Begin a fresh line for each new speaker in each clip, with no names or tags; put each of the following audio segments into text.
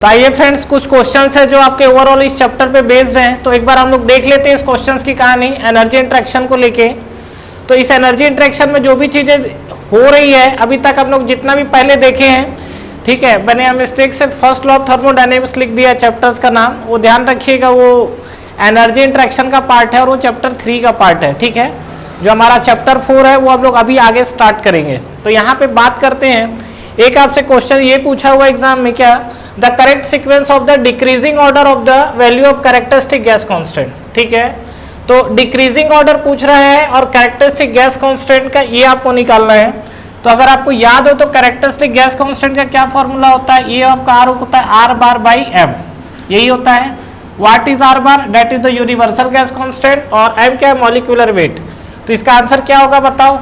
तो आइए फ्रेंड्स, कुछ क्वेश्चंस है जो आपके ओवरऑल इस चैप्टर पे बेस्ड हैं। तो एक बार हम लोग देख लेते हैं इस क्वेश्चंस की कहानी एनर्जी इंटरेक्शन को लेके। तो इस एनर्जी इंटरेक्शन में जो भी चीजें हो रही है अभी तक हम लोग जितना भी पहले देखे हैं, ठीक है, मैंने हम मिस्टेक से फर्स्ट लॉ ऑफ थर्मोडायनेमिक्स लिख दिया चैप्टर्स का नाम, वो ध्यान रखिएगा, वो एनर्जी इंटरेक्शन का पार्ट है और वो चैप्टर 3 का पार्ट है। ठीक है, जो हमारा चैप्टर 4 है वो हम लोग अभी आगे स्टार्ट करेंगे। तो यहाँ पे बात करते हैं, एक आपसे क्वेश्चन ये पूछा हुआ एग्जाम में, क्या the correct sequence of the decreasing order of the value of characteristic gas constant. ठीक है, तो डिक्रीजिंग ऑर्डर पूछ रहा है और कैरेक्टरिस्टिक गैस कांस्टेंट का ये आपको निकालना है। तो अगर आपको याद हो तो कैरेक्टरिस्टिक गैस कांस्टेंट का क्या फॉर्मूला होता है, ये आपका आर होता है आर बार बाई एम, यही होता है। What is are bar? That is the universal gas constant, और एम क्या है? Molecular weight. तो इसका आंसर क्या होगा बताओ?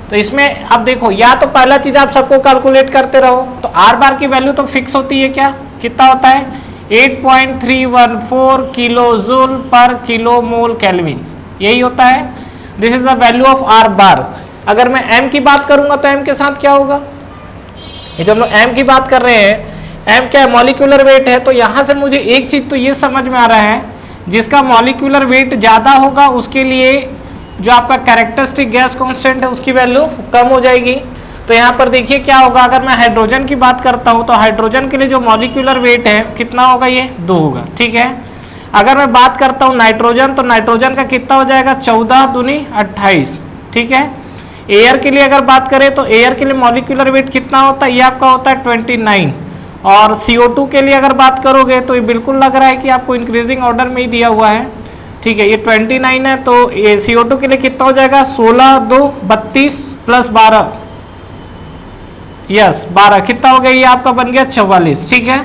तो इसमें अब देखो, या तो पहला चीज आप सबको कैलकुलेट करते रहो, तो आर बार की वैल्यू तो फिक्स होती है, क्या कितना होता है? 8.314 किलो जूल पर किलो मोल केल्विन, यही होता है। This is the value of are बार। अगर मैं एम की बात करूंगा तो एम के साथ क्या होगा? ये जब हम लोग एम की बात कर रहे हैं, एम क्या है? मॉलिक्यूलर वेट है। तो यहां से मुझे एक चीज तो ये समझ में आ रहा है, जिसका मॉलिक्यूलर वेट ज्यादा होगा उसके लिए जो आपका कैरेक्टरिस्टिक गैस कांस्टेंट है उसकी वैल्यू कम हो जाएगी। तो यहाँ पर देखिए क्या होगा, अगर मैं हाइड्रोजन की बात करता हूँ तो हाइड्रोजन के लिए जो मॉलिक्यूलर वेट है कितना होगा? ये 2 होगा। ठीक है, अगर मैं बात करता हूँ नाइट्रोजन, तो नाइट्रोजन का कितना हो जाएगा? 14 दूनी 28। ठीक है, एयर के लिए अगर बात करें तो एयर के लिए मॉलिक्यूलर वेट कितना होता है? ये आपका होता है 29। और CO2 के लिए अगर बात करोगे तो ये बिल्कुल लग रहा है कि आपको इंक्रीजिंग ऑर्डर में ही दिया हुआ है। ठीक है, ये 29 है, तो ये CO2 के लिए कितना हो जाएगा? 16 2 32 प्लस 12, यस 12, कितना हो गया? ये आपका बन गया 44। ठीक है,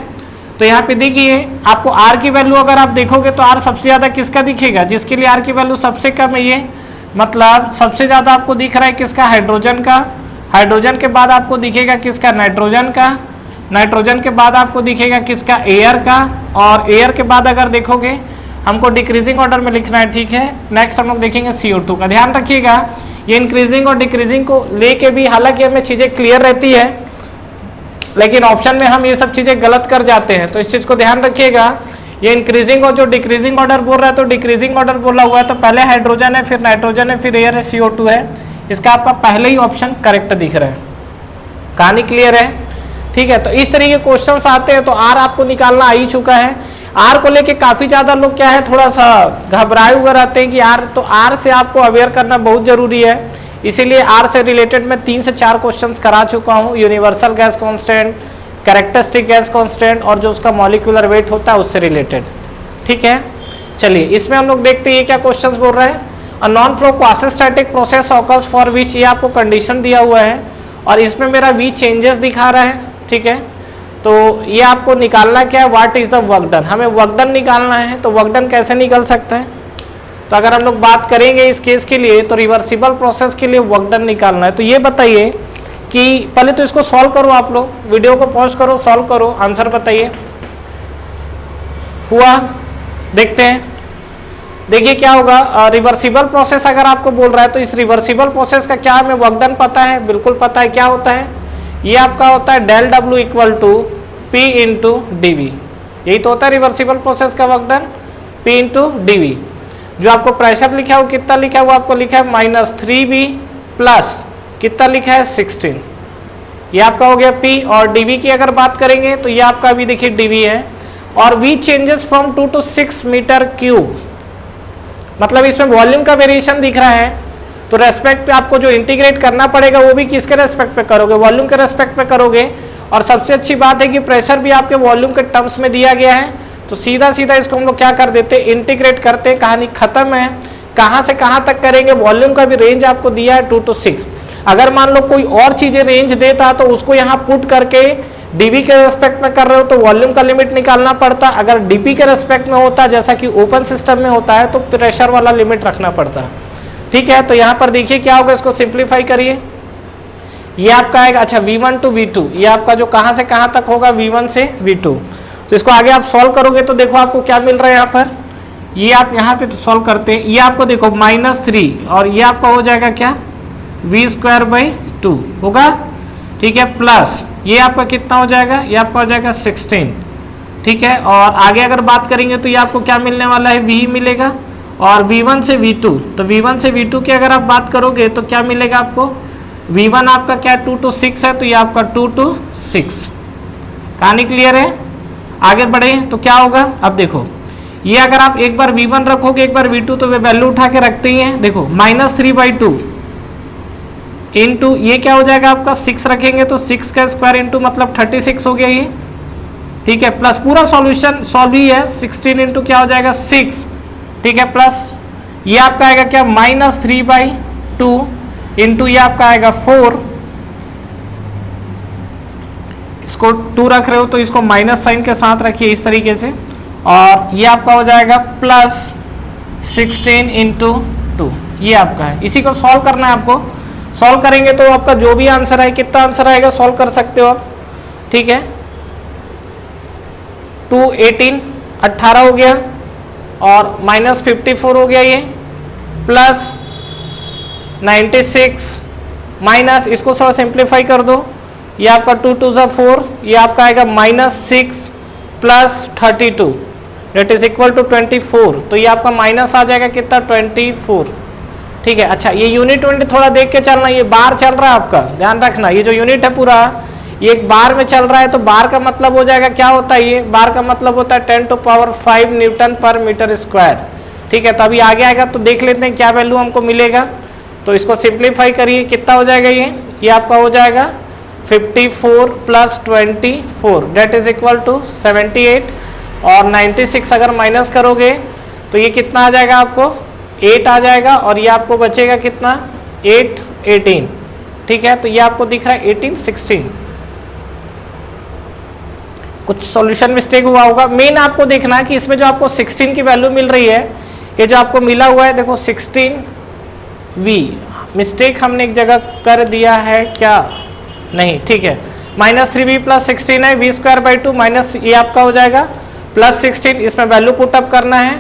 तो यहाँ पे देखिए आपको R की वैल्यू अगर आप देखोगे तो R सबसे ज्यादा किसका दिखेगा? जिसके लिए R की वैल्यू सबसे कम है, ये मतलब सबसे ज्यादा आपको दिख रहा है किसका? हाइड्रोजन का। हाइड्रोजन के बाद आपको दिखेगा किसका? नाइट्रोजन का। नाइट्रोजन के बाद आपको दिखेगा किसका? एयर का। और एयर के बाद अगर देखोगे, हमको डिक्रीजिंग ऑर्डर में लिखना है। ठीक है, नेक्स्ट हम लोग देखेंगे CO2 का। ध्यान रखिएगा, ये इंक्रीजिंग और डिक्रीजिंग को लेके भी हालांकि हमें चीजें क्लियर रहती है, लेकिन ऑप्शन में हम ये सब चीजें गलत कर जाते हैं, तो इस चीज को ध्यान रखिएगा। ये इंक्रीजिंग और जो डिक्रीजिंग ऑर्डर बोल रहा है, तो डिक्रीजिंग ऑर्डर बोला हुआ है तो पहले हाइड्रोजन है, फिर नाइट्रोजन है, फिर एयर है, CO2 है। इसका आपका पहले ही ऑप्शन करेक्ट दिख रहा है। कहानी क्लियर है? ठीक है, तो इस तरीके के क्वेश्चन आते हैं, तो आर आपको निकालना आ ही चुका है। आर को लेके काफी ज्यादा लोग क्या है, थोड़ा सा घबराए हुए रहते हैं कि आर, तो आर से आपको अवेयर करना बहुत जरूरी है। इसीलिए आर से रिलेटेड मैं 3 से 4 क्वेश्चंस करा चुका हूं, universal gas constant, characteristic gas constant और जो उसका मॉलिक्यूलर वेट होता है उससे रिलेटेड। ठीक है, चलिए इसमें हम लोग देखते हैं ये क्या क्वेश्चन बोल रहा है। A non flow quasistatic process occurs for which, ये आपको कंडीशन दिया हुआ है और इसमें मेरा वी चेंजेस दिखा रहा है। ठीक है, तो ये आपको निकालना क्या है? What is the work done, हमें वर्क डन निकालना है। तो वर्क डन कैसे निकल सकता है? तो अगर हम लोग बात करेंगे इस केस के लिए, तो रिवर्सिबल प्रोसेस के लिए वर्क डन निकालना है। तो ये बताइए कि पहले तो इसको सॉल्व करो, आप लोग वीडियो को पॉज करो, सॉल्व करो, आंसर बताइए। हुआ? देखते हैं, देखिए क्या होगा। रिवर्सिबल प्रोसेस अगर आपको बोल रहा है तो इस रिवर्सिबल प्रोसेस का क्या हमें वर्क डन पता है? बिल्कुल पता है। क्या होता है? ये आपका होता है del W equal to P into DV, यही तो होता है रिवर्सिबल प्रोसेस का work done, P into DV। जो आपको प्रेशर लिखा है वो कितना लिखा है? वो आपको लिखा है -3V प्लस कितना लिखा है? 16। ये आपका हो गया P। और DV की अगर बात करेंगे तो ये आपका अभी देखिए DV है, और V changes from 2 to 6 metre cube, मतलब इसमें वॉल्यूम का वेरिएशन दिख रहा है। तो रेस्पेक्ट पे आपको जो इंटीग्रेट करना पड़ेगा वो भी किसके रेस्पेक्ट पे करोगे? वॉल्यूम के रेस्पेक्ट पे करोगे। और सबसे अच्छी बात है कि प्रेशर भी आपके वॉल्यूम के टर्म्स में दिया गया है, तो सीधा सीधा इसको हम लोग क्या कर देते हैं? इंटीग्रेट करते हैं, कहानी खत्म है। कहाँ से कहाँ तक करेंगे? वॉल्यूम का भी रेंज आपको दिया है 2 to 6। अगर मान लो कोई और चीजें रेंज देता तो उसको यहाँ पुट करके DV के रेस्पेक्ट में कर रहे हो तो वॉल्यूम का लिमिट निकालना पड़ता। अगर DP के रेस्पेक्ट में होता, जैसा कि ओपन सिस्टम में होता है, तो प्रेशर वाला लिमिट रखना पड़ता। ठीक है, तो यहाँ पर देखिए क्या होगा, इसको सिंप्लीफाई करिए। ये आपका आएगा, अच्छा V1 to V2, ये आपका जो कहाँ से कहाँ तक होगा? V1 से V2। तो इसको आगे आप सॉल्व करोगे तो देखो आपको क्या मिल रहा है यहाँ पर। ये आप यहाँ पे सॉल्व करते हैं, ये आपको देखो -3 और ये आपका हो जाएगा क्या? V²/2 होगा। ठीक है, प्लस ये आपका कितना हो जाएगा? ये आपका हो जाएगा 16। ठीक है। और आगे अगर बात करेंगे तो ये आपको क्या मिलने वाला है, V मिलेगा। और V1 से V2, तो V1 से V2 की अगर आप बात करोगे तो क्या मिलेगा आपको, V1 आपका क्या 2 to 6 है, तो ये आपका 2 to 6। कहानी क्लियर है। आगे बढ़े तो क्या होगा, अब देखो ये अगर आप एक बार V1 रखोगे एक बार V2 तो वे वैल्यू उठा के रखते ही हैं। देखो -3/2 इंटू ये क्या हो जाएगा आपका 6 रखेंगे तो 6 का स्क्वायर इंटू मतलब 36 हो गया ये, ठीक है। प्लस पूरा सॉल्यूशन सॉल्व ही है, 16 इंटू क्या हो जाएगा 6, ठीक है। प्लस ये आपका आएगा क्या -3/2 इंटू ये आपका आएगा 4, इसको 2 रख रहे हो तो इसको माइनस साइन के साथ रखिए इस तरीके से, और ये आपका हो जाएगा +16 इंटू 2, ये आपका है। इसी को सॉल्व करना है आपको। सॉल्व करेंगे तो आपका जो भी आंसर आए, कितना आंसर आएगा सॉल्व कर सकते हो आप, ठीक है। 218 18 हो गया और -54 हो गया ये, प्लस 96 माइनस इसको थोड़ा सिंप्लीफाई कर दो, ये आपका 2 2 4, ये आपका आएगा -6 plus 32 that is equal to 24, तो ये आपका माइनस आ जाएगा कितना 24, ठीक है। अच्छा ये यूनिट थोड़ा देख के चलना, ये बार चल रहा है आपका, ध्यान रखना ये जो यूनिट है पूरा ये एक बार में चल रहा है, तो बार का मतलब हो जाएगा क्या होता है, ये बार का मतलब होता है 10⁵ न्यूटन पर मीटर स्क्वायर, ठीक है। तो अभी आगे आएगा तो देख लेते हैं क्या वैल्यू हमको मिलेगा। तो इसको सिंप्लीफाई करिए, कितना हो जाएगा ये आपका हो जाएगा 54 plus 24 that is equal to 78, और 96 अगर माइनस करोगे तो ये कितना आ जाएगा आपको 8 आ जाएगा, और ये आपको बचेगा कितना 8 18, ठीक है। तो ये आपको दिख रहा है 18 16, कुछ सॉल्यूशन मिस्टेक हुआ होगा। मेन आपको देखना है कि इसमें जो आपको 16 की वैल्यू मिल रही है, ये जो आपको मिला हुआ है देखो 16V, मिस्टेक हमने एक जगह कर दिया है क्या, नहीं, ठीक है। -3V प्लस 16 है, V²/2 माइनस ये आपका हो जाएगा +16, इसमें वैल्यू पुटअप करना है।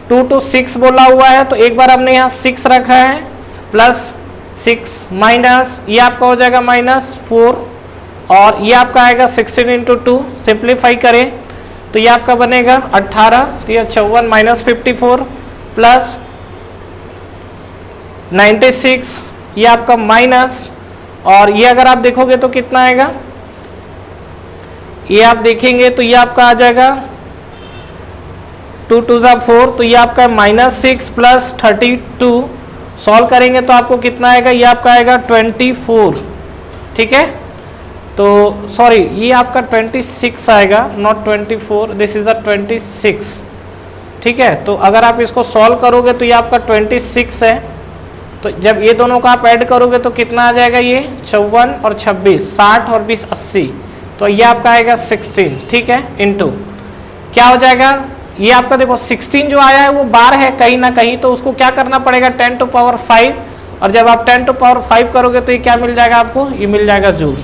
2 to 6 बोला हुआ है तो एक बार हमने यहाँ 6 रखा है, +6 माइनस ये आपका हो जाएगा -4, और ये आपका आएगा 16 इंटू 2, सिंप्लीफाई करें तो ये आपका बनेगा 18, तो ये 54 -54 प्लस 96 ये आपका माइनस, और ये अगर आप देखोगे तो कितना आएगा, ये आप देखेंगे तो ये आपका आ जाएगा 2 2 4, तो ये आपका -6 प्लस 32, सॉल्व करेंगे तो आपको कितना आएगा, ये आपका आएगा 24, ठीक है। तो सॉरी ये आपका 26 आएगा, नॉट 24, दिस इज द 26, ठीक है। तो अगर आप इसको सॉल्व करोगे तो ये आपका 26 है, तो जब ये दोनों का आप ऐड करोगे तो कितना आ जाएगा, ये 54 और 26 60 और 20 80, तो ये आपका आएगा 16, ठीक है, इनटू क्या हो जाएगा, ये आपका देखो 16 जो आया है वो बार है कहीं ना कहीं, तो उसको क्या करना पड़ेगा 10⁵, और जब आप 10⁵ करोगे तो ये क्या मिल जाएगा आपको, ये मिल जाएगा जूल।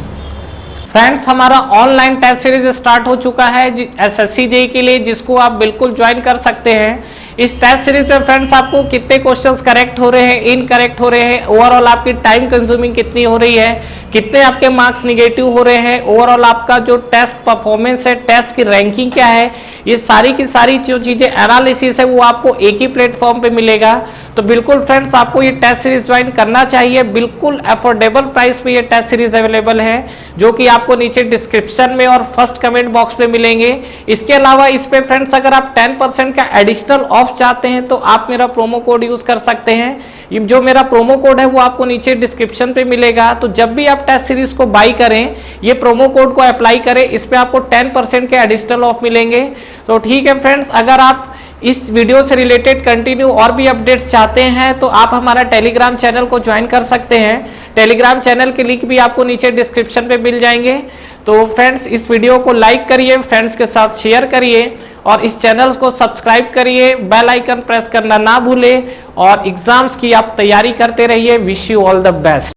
फ्रेंड्स हमारा ऑनलाइन टेस्ट सीरीज स्टार्ट हो चुका है SSC JEE के लिए, जिसको आप बिल्कुल ज्वाइन कर सकते हैं। इस टेस्ट सीरीज में फ्रेंड्स आपको कितने क्वेश्चंस करेक्ट हो रहे हैं, इनकरेक्ट हो रहे हैं, ओवरऑल आपकी टाइम कंज्यूमिंग कितनी हो रही है, कितने आपके मार्क्स निगेटिव हो रहे हैं, ओवरऑल आपका जो टेस्ट परफॉर्मेंस है, टेस्ट की रैंकिंग क्या है, ये सारी की सारी जो चीजें एनालिसिस है वो आपको एक ही प्लेटफॉर्म पे मिलेगा। तो बिल्कुल फ्रेंड्स आपको ये टेस्ट सीरीज ज्वाइन करना चाहिए, बिल्कुल अफोर्डेबल प्राइस पे ये टेस्ट सीरीज अवेलेबल है, जो कि आपको नीचे डिस्क्रिप्शन में और फर्स्ट कमेंट बॉक्स पे मिलेंगे। इसके अलावा इस पे फ्रेंड्स अगर आप 10% का एडिशनल ऑफ चाहते हैं तो आप मेरा प्रोमो कोड यूज कर सकते हैं। जो मेरा प्रोमो कोड है वो आपको नीचे डिस्क्रिप्शन पे मिलेगा। तो जब भी आप टेस्ट सीरीज को बाई करें, ये प्रोमो कोड को अप्लाई करें, इस पे आपको 10% के एडिशनल ऑफ मिलेंगे। तो ठीक है फ्रेंड्स, अगर आप इस वीडियो से रिलेटेड कंटिन्यू और भी अपडेट्स चाहते हैं तो आप हमारा टेलीग्राम चैनल को ज्वाइन कर सकते हैं। टेलीग्राम चैनल के लिंक भी आपको नीचे डिस्क्रिप्शन पे मिल जाएंगे। तो फ्रेंड्स इस वीडियो को लाइक करिए, फ्रेंड्स के साथ शेयर करिए और इस चैनल को सब्सक्राइब करिए, बेल आइकन प्रेस करना ना भूलें और एग्जाम्स की आप तैयारी करते रहिए। Wish you all the best.